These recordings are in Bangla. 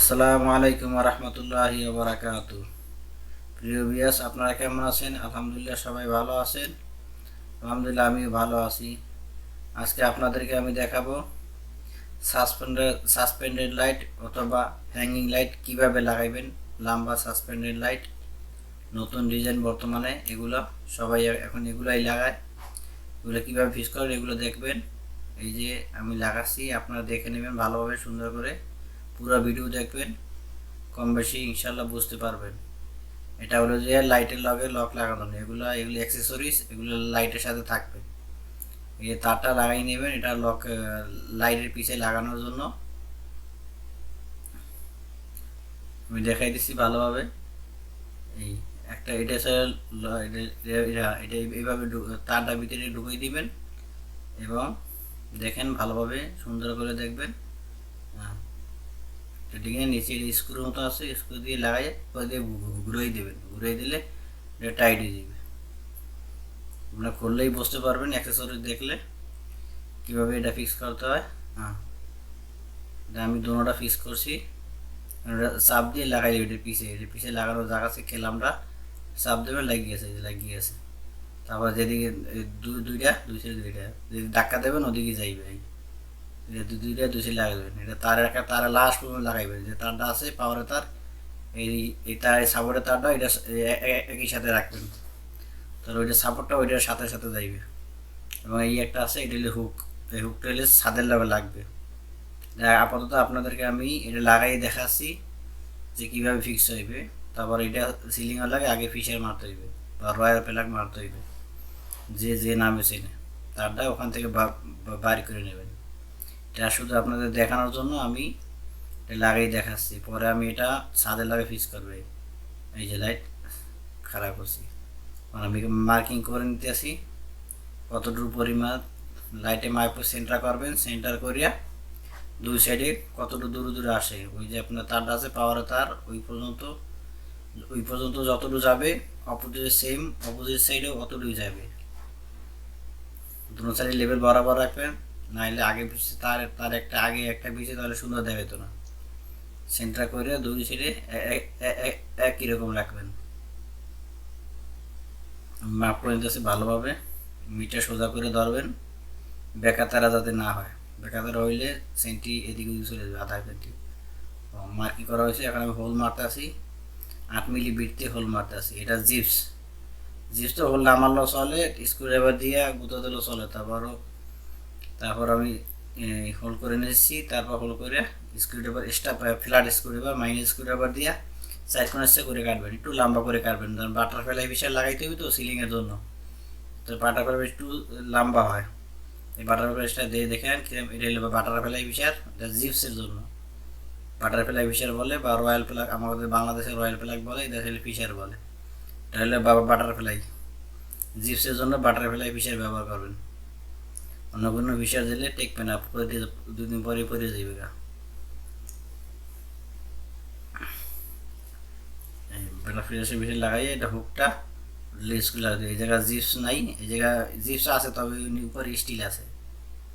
আসসালামু আলাইকুম রহমতুল্লাহি বারাকাতু। প্রিয় ভিউয়ার্স, আপনারা কেমন আছেন? আলহামদুলিল্লাহ সবাই ভালো আছেন। আলহামদুলিল্লাহ আমিও ভালো আছি। আজকে আপনাদেরকে আমি দেখাবো সাসপেন্ডেড লাইট অথবা হ্যাঙ্গিং লাইট কিভাবে লাগাইবেন। লম্বা সাসপেন্ডেড লাইট নতুন ডিজাইন বর্তমানে এগুলো সবাই এখন এগুলাই লাগায়। এগুলো কীভাবে ফিক্স করেন এগুলো দেখবেন। এই যে আমি লাগাচ্ছি, আপনারা দেখে নেবেন ভালোভাবে সুন্দর করে, পুরো ভিডিও দেখবেন, কম বেশি ইনশাল্লাহ বুঝতে পারবেন। এটা হলো যে লাইটের লগে লক লাগানো নেই, এগুলো অ্যাক্সেসরিজ, এগুলো লাইটের সাথে থাকবে। এই তারটা লাগাই নেবেন, এটা লক লাইটের পিছে লাগানোর জন্য আমি দেখাই দিচ্ছি ভালোভাবে। এই একটা এটা এটা এইভাবে তারটা ভিতরে ঢুকিয়ে দিবেন এবং দেখেন ভালোভাবে সুন্দর করে দেখবেন। হ্যাঁ, এটিকে নিচে স্ক্রু মতো আছে, স্ক্রু দিয়ে লাগাই দিয়ে ঘুরিয়ে দেবেন, ঘুরিয়ে দিলে এটা টাইট হয়ে যাবে। আপনারা করলেই বুঝতে পারবেন অ্যাক্সেসরিজ দেখলে কীভাবে এটা ফিক্স করতে হয়। হ্যাঁ, এটা আমি দোনোটা ফিক্স করছি। চাপ দিয়ে লাগাই দেবে, এটার পিছে লাগানোর জায়গা আছে, খেলামটা চাপ দেবে, লাগিয়েছে। তারপর যেদিকে দুইটা দুই সাইড দুইটা যদি ধাক্কা দেবেন ওদিকে যাইবে। দুইটা দুই সাইড লাগাবেন, এটা তার লাস্ট পর্যন্ত লাগাইবেন। যে তারটা আছে পাওয়ারের তার, এই তার সাপোর্টের তারটা এটা একই সাথে রাখবেন, তাহলে ওইটা সাপোর্টটা ওইটার সাথে সাথে যাইবে। এবং এই একটা আছে, এটা হলে হুক, এই হুকটা হলে ছাদের লেভেল লাগবে। আপাতত আপনাদেরকে আমি এটা লাগাই দেখাচ্ছি যে কীভাবে ফিক্স হইবে। তারপর এটা সিলিংয়ের লাগে আগে ফিশার মারতে হইবে বা রয়্যাল প্লাগ মারতে হইবে, যে নামে চেনে তারটা ওখান থেকে বাড়ি করে নেবেন। এটা শুধু আপনাদের দেখানোর জন্য আমি এটা লাগাই দেখাচ্ছি, পরে আমি এটা ছাদের লাগে ফিক্স করবে। এই যে লাইট খারাপ করছি, মানে আমি মার্কিং করে নিতে আসি কতটুকু পরিমাণ লাইটে মাইপো সেন্টার করবেন, সেন্টার করিয়া দুই সাইডে কতটুকু দূরে দূরে আসে, ওই যে আপনার তারটা আছে পাওয়ারের তার ওই পর্যন্ত যতটুকু যাবে, অপোজিট সাইডেও অতটুকু যাবে। দুটো সাইডে লেভেল বরাবর রাখবেন, নাহলে আগে পিছিয়ে তার একটা আগে একটা পিছিয়ে, তাহলে সুন্দর দেখাতো না। সেন্টার করে দুই সাইডে একই রকম রাখবেন। মাপ করে নিতেছে ভালোভাবে, মিটার সোজা করে ধরবেন, বেকা তারা যাতে না হয়। বেকা তারা হইলে সেন্টি এদিকে চলে যাবে, আধা সেন্টি মার্কিং করা হয়েছে। এখন আমি হোল মারতে আসি, 8 মিলি বিট দিয়ে হোল মারতে আসি। এটা জিপস তো হোল না মারলেও চলে, স্ক্রুড্রাইভার দিয়ে গুঁতো দিলেও চলে। তারপর আমি হোল করে নিয়েছি, তারপর হোল করে স্ক্রুড্রাইভার ফ্ল্যাট স্ক্রুড্রাইভার স্ক্রুড্রাইভার দিয়ে সাইড কোনাসে করে কাটবেন, একটু লম্বা করে কাটবেন, কারণ বাটারফ্লাই বিষয় লাগাইতে হবে তো সিলিংয়ের জন্য, তো বাটারফ্লাই একটু লম্বা হয়। এই বাটারফ্লাইটা দিয়ে দেখেন কিরকম, এটা হলো বাটারফ্লাই ফিশার, এটা জিপসের জন্য বাটারফ্লাই ফিশার বলে, বা রয়্যাল প্লাগ, আমাদের বাংলাদেশে রয়্যাল প্লাগ বলে, এটা হলে ফিশার বলে। এটা হলে বাটারফ্লাই, জিপসের জন্য বাটারফ্লাই ফিশার ব্যবহার করবেন। অন্য কোনো ফিশার দিলে টেকবে না, দুদিন পরে পরে যাবে গা। বাটারফ্লাই ফিশার লাগাই এটা হুকটা লেসগুলো, এই জায়গায় জিপস নাই, এই জায়গায় জিপস আছে তবে উপরে স্টিল আছে,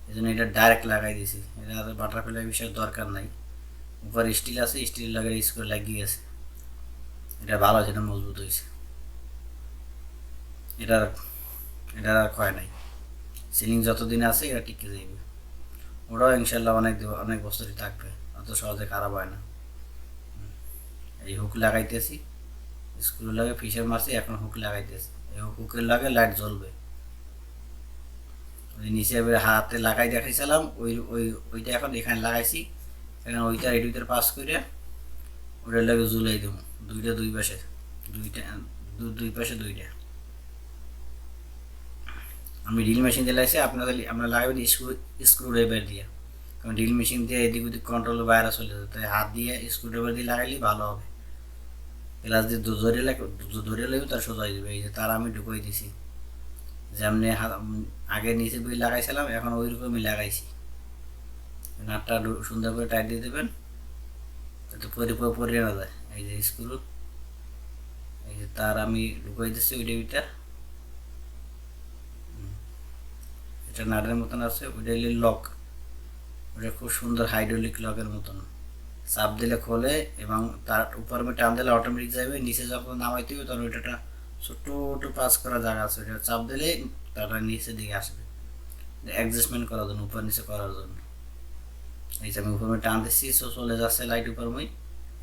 এই জন্য এটা ডাইরেক্ট লাগাই দিয়েছি। এটা বাটারফ্লাই ফিশার দরকার নাই, উপরে স্টিল আছে, স্টিল লাগাই স্ক্রু লাগিয়ে আছে। এটা ভালো আছে, এটা মজবুত হয়েছে, এটার এটার আর ক্ষয় নাই। সিলিং যতদিন আছে এটা টিকে যাইবে, ওটাও ইনশাল্লাহ অনেক বছরই থাকবে, অত সহজে খারাপ হয় না। এই হুক লাগাইতেছি, স্ক্রু লাগে ফিশার মারছি, এখন হুক লাগাইতেছি, এই হুকের লাগে লাইট জ্বলবে। ওই নিচে হাতে লাগাই দেখাইছিলাম, ওইটা এখন এখানে লাগাইছি, এখন ওইটা এই দুইটার পাস করে ওটার লাগে ঝুলাই দেবো, দুই পাশে দুইটা, দুই পাশে দুইটা। আমি ড্রিল মেশিন দিয়ে লাগছে, আপনারা লাগাবেন স্ক্রুড্রাইভার দিয়ে, কারণ ড্রিল মেশিন দিয়ে এদিক ওদিক কন্ট্রোল বাইরে চলে যাবে, তাই হাত দিয়ে স্ক্রুড্রাইভার দিয়ে লাগাইলে ভালো হবে। প্লাস দিয়ে ধরে লাগবে, তার সোজা হয়ে যাবে। এই যে তার আমি ঢুকিয়ে দিছি, যেমনি আগে নিচে বই লাগাইছিলাম এখন ওই রকমই লাগাইছি। নাটটা সুন্দর করে টাইট দিয়ে দেবেন, যাতে পরে না যায়। এই যে স্ক্রু, এই যে তার আমি ঢুকিয়ে দিচ্ছি ওইটার ভিতর, এটা নাটের মতন আছে, ওইটা হলে লক, ওটা খুব সুন্দর হাইড্রোলিক লকের মতন। চাপ দিলে খোলে এবং তার উপর টান দিলে অটোমেটিক যাবে, নিচে যখন নামাইতে হবে তখন ওইটা ছোট্ট একটু পাস করা জায়গা আছে, ওইটা চাপ দিলে তারপরে নিচের দিকে আসবে অ্যাডজাস্টমেন্ট করার জন্য, উপর নিচে করার জন্য। এই যে আমি উপর টান দিচ্ছি, চলে যাচ্ছে লাইট উপর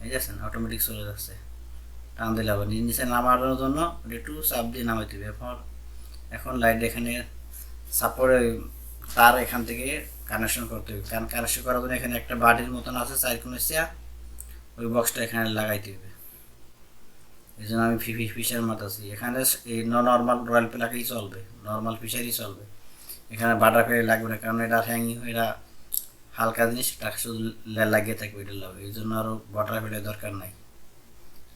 এই যাচ্ছেন অটোমেটিক চলে যাচ্ছে। টান দিলে আবার নিচে নামানোর জন্য একটু চাপ দিয়ে নামাইতে হবে। এখন লাইট এখানে সাপোর্ট তার এখান থেকে কানেকশন করতে হবে, কারণ কানেকশন করার জন্য এখানে একটা বাটির মতন আছে চারকোনিয়া, ওই বক্সটা এখানে লাগাইতে হবে। এই জন্য আমি ফিশার মাতাছি এখানে, এই নর্মাল রয়্যাল প্লাগই চলবে, নর্মাল ফিশারই চলবে, এখানে বাটারফ্লাই লাগবে না, কারণ এটা হ্যাঙ্গিং, এটা হালকা জিনিস, এটা শুধু লাগিয়ে থাকবে, এটা লাগবে, এই জন্য আরও বাটারফ্লাই দরকার নাই।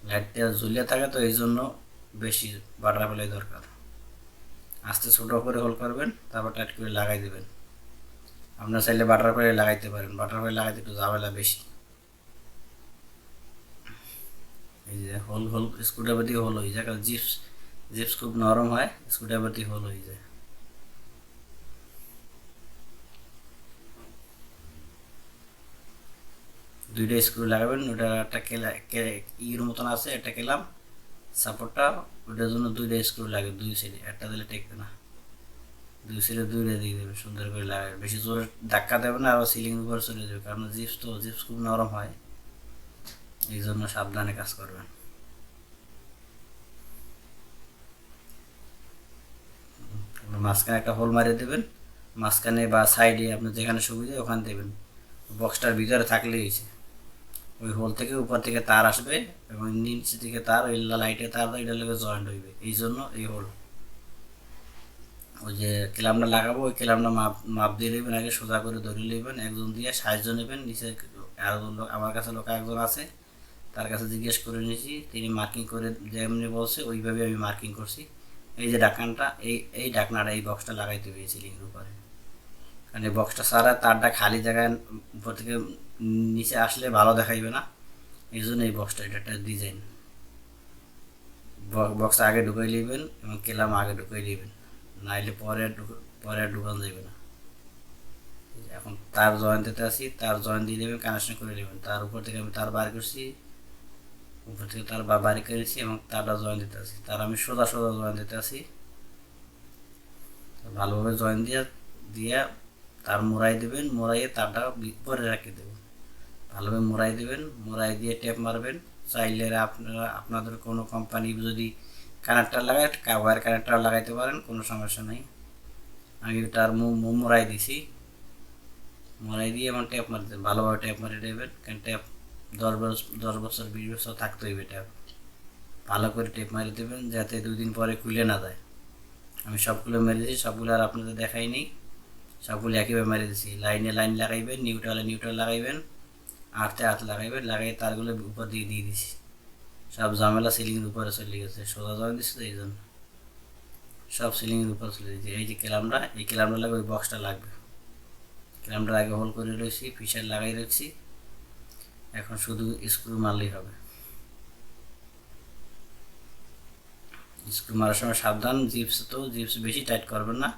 লাইটটা ঝুলিয়ে থাকে তো এই জন্য বেশি বাটারফ্লাই দরকার। আস্তে ছোটো করে হোল করবেন, তারপর টাইট করে লাগাই দেবেন। আপনার চাইলে বাটারফ্লাই লাগাইতে পারেন, বাটারফ্লাই লাগাইতে একটু ঝামেলা বেশি। এই যে হোল স্ক্রুড্রাইভার দিয়ে হোল হয়ে যায়, কারণ জিপস খুব নরম হয়, স্ক্রুড্রাইভার দিয়ে হোল হয়ে যায়। দুইটা স্ক্রু লাগাবেন, ওটা একটা ইয়ের মতন আছে, একটা কেলাম সাপোর্টটা, ওটার জন্য দুইটা স্ক্রু লাগে দুই সাইডে, একটা দিলে টেকবে না, দুই সাইডে দুইটা দিয়ে দেবে, সুন্দর করে লাগাবে, বেশি জোরে ধাক্কা দেবে না, আবার সিলিং উপর চলে যাবে, কারণ জিপস খুব নরম হয়, এই জন্য সাবধানে কাজ করবেন। মাঝখানে একটা হোল মারিয়ে দেবেন, মাঝখানে বা সাইডে আপনার যেখানে সুবিধা ওখানে দেবেন, বক্সটার ভিতরে থাকলেই হয়েছে। ওই হোল থেকে উপর থেকে তার আসবে এবং নিচে থেকে তার ওই লাইটের তার এটার লোকে জয়েন্ট হইবে, এই জন্য এই হোল। ওই যে ক্লামটা লাগাবো, ওই ক্লামটা মাপ দিয়ে নেবেন, আগে সোজা করে ধরে নেবেন, একজন দিয়ে সাহায্য নেবেন, নিচে আরেকজন লোক, আমার কাছে লোক একজন আছে, তার কাছে জিজ্ঞেস করে নিয়েছি, তিনি মার্কিং করে যেমনি বলছে ওইভাবে আমি মার্কিং করছি। এই যে ঢাকনাটা, এই ঢাকনাটা এই বক্সটা লাগাইতে হবে সিলিংয়ের উপরে, কারণ এই বক্সটা ছাড়া তারটা খালি জায়গায় উপর থেকে নিচে আসলে ভালো দেখাইবে না, এই জন্য এই বক্সটা, এটা একটা ডিজাইন। বক্সটা আগে ঢুকাই নেবেন এবং কেলাম আগে ঢুকাই নেবেন, নাইলে পরে ঢুকানো যাবে না। এখন তার জয়েন্ট দিতে আসি, তার জয়েন্ট দিয়ে নেবেন, কানেকশন করে নেবেন, তার উপর থেকে আমি তার বার করছি, উপর থেকে তার বাড়ি করেছি এবং তারটা জয়েন দিতে আসি, তার আমি সোজা জয়েন দিতে আসি, ভালোভাবে জয়েন দিয়ে তার মোড়াই দেবেন, মোড়াইয়ে তারটা পরে রাখে দেবেন, ভালোভাবে মোড়াই দেবেন, মোড়াই দিয়ে টেপ মারবেন। চাইলে আপনাদের কোনো কোম্পানি যদি কানেক্টার লাগায়, ওয়ার কানেক্টার লাগাইতে পারেন, কোনো সমস্যা নেই। আমি তার মোড়াই দিছি, মোড়াই দিয়ে এবং টেপ মারতে ভালোভাবে টেপ মারিয়ে দেবেন, কারণ টেপ 10 বছর 20 বছর থাকতে হইবে, টেপ ভালো করে টেপ মারি দেবেন যাতে 2 দিন পরে খুলে না যায়। আমি সবগুলো মেরে দিয়েছি, সবগুলো আর আপনাদের দেখাই নেই, সবগুলো একইভাবে মেরে দিয়েছি। লাইনে লাইন লাগাইবেন, নিউট্রাল লাগাইবেন, আর্থে হাত লাগাইবেন, লাগাই তারগুলো উপর দিয়ে দিয়েছি, সব ঝামেলা সিলিংয়ের উপরে চলে গেছে, সোজা জয়েন দিচ্ছে তো এই জন্য সব সিলিংয়ের উপরে চলে দিয়েছি। এই যে ক্যালামটা, এই ক্যালামটা লাগবে, ওই বক্সটা লাগবে, ক্যালামটা আগে হোল করে রয়েছি, ফিশার লাগাই রয়েছি, এখন শুধু স্ক্রু মারলেই হবে। স্ক্রু মারার সময় সাবধান, জিপস বেশি টাইট করবেন না,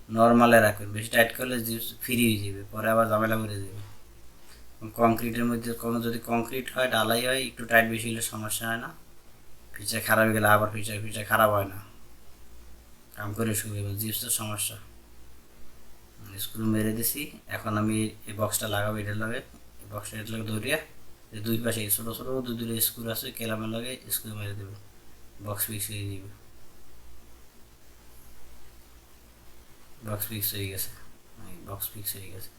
নর্মালে রাখবেন, বেশি টাইট করলে জিপস ফ্রি হয়ে যাবে, পরে আবার ঝামেলা করে দেবে। কংক্রিটের মধ্যে কোনো যদি কংক্রিট হয়, ঢালাই হয়, একটু টাইট বেশি হলে সমস্যা হয় না, ফিচার খারাপ হয়ে গেলে আবার ফিচার খারাপ হয় না, কাম করে শুরু হবে, জিপসের সমস্যা। স্ক্রু মেরে দিছি, এখন আমি এই বক্সটা লাগাবো, এটার লাগে, এই বক্সটা এটার লাগে ধরিয়া দুই পাশে ছোটো ছোটো দুটো স্ক্রু আছে, কেলামের লাগে স্ক্রু মেরে দেবে, বক্স ফিক্স হয়ে যাবে, বক্স ফিক্স হয়ে গেছে, বক্স ফিক্স হয়ে গেছে।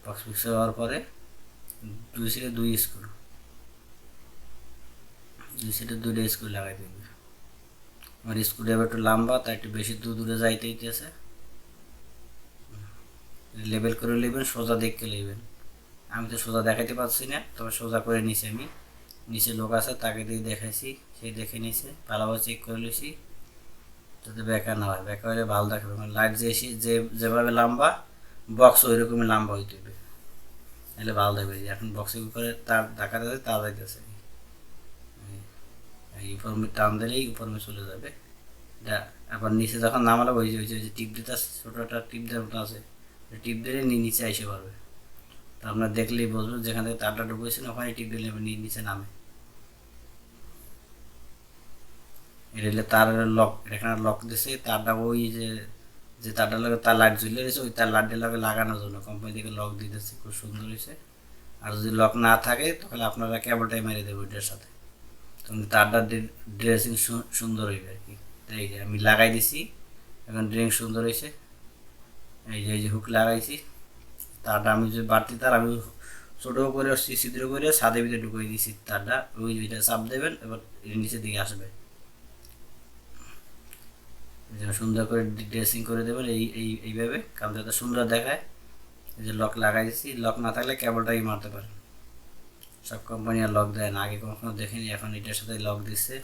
বক্স ফিক্স হওয়ার পরে দুই সাইডে দুই সাইডে দুইটা স্ক্রু লাগাই দেবে। আমার স্ক্রুড্রাইভার একটু লম্বা, তাই একটু বেশি দূরে যাইতে হইতেছে, লেবেল করে নেবেন, সোজা দেখে নেবেন। আমি তো সোজা দেখাইতে পারছি না, তবে সোজা করে নিছি, আমি নিচে লোক আছে তাকে দিয়ে দেখাইছি, সেই দেখে নিছে, ভালোভাবে চেক করে নিয়েছি যাতে বেকার না হয়, বেকার হলে ভালো দেখাবে, লাইট যেভাবে লম্বা বক্স ওই রকমই লম্বা হইতে হবে, তাহলে ভালো দেখবে। এখন বক্সের উপরে তার দেখা যাচ্ছে, তার যাইতেছে, এই উপরে টান দিলেই উপরে চলে যাবে। আবার নিচে যখন নামালো ওই যে টিপ দিতে আছে, ছোটো একটা টিপ দেওয়ার মতো আছে, টিপ দিলে নিচে এসে পারবে, আপনার দেখলেই বুঝবেন যেখান থেকে তারটা ঢুকেছেন ওখানে টিপ দিলে নিচে নামে। এটা হলে তার লক, এখানে লক দিছে, তারটা ওই যে যে তারটা লাগে তার লাইট ঝুলে রয়েছে ওই তার লাইটটা লাগে লাগানোর জন্য কোম্পানি থেকে লক দিতেছে, খুব সুন্দর হয়েছে। আর যদি লক না থাকে তাহলে আপনারা কেবলটাই মেরে দেবেন ওইটার সাথে, তখন তারটা ড্রেসিং সুন্দর হইবে আর কি। এই যে আমি লাগাই দিছি, এখন ড্রেসিং সুন্দর হয়েছে। এই যে হুক লাগাইছি, তারটা আমি যে বাড়তি তার আমি ছোটো করে ছিদ্র করে ছাদের ভিতরে ঢুকিয়ে দিয়েছি তারটা, ওইটা চাপ দেবেন, এবার নিচের দিকে আসবে। সুন্দর করে ড্রেসিং করে দেবেন এইভাবে, কারণ যাতে সুন্দর দেখায়। এই যে লক লাগাই দিচ্ছি, লক না থাকলে কেবলটাই মারতে পারেন। সব কোম্পানি আর লক দেয় না, আগে কখনো দেখেনি, এখন এটার সাথে লক দিচ্ছে,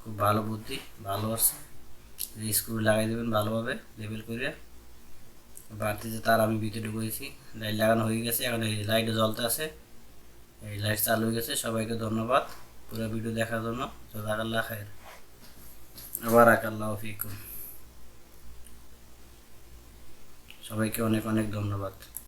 খুব ভালো বুদ্ধি, ভালো আছে। স্ক্রু লাগাই দেবেন ভালোভাবে লেবেল করে। বাড়তি যে তার আমি ভিতরে ঢুকেছি, লাইট লাগানো হয়ে গেছে, এখন এই লাইটে জ্বলতে আছে, এই লাইট চালু হয়ে গেছে। সবাইকে ধন্যবাদ পুরো ভিডিও দেখার জন্য। জাযাকাল্লাহ খায়ের, বারাকাল্লাহু ফিকুম। সবাইকে অনেক অনেক ধন্যবাদ।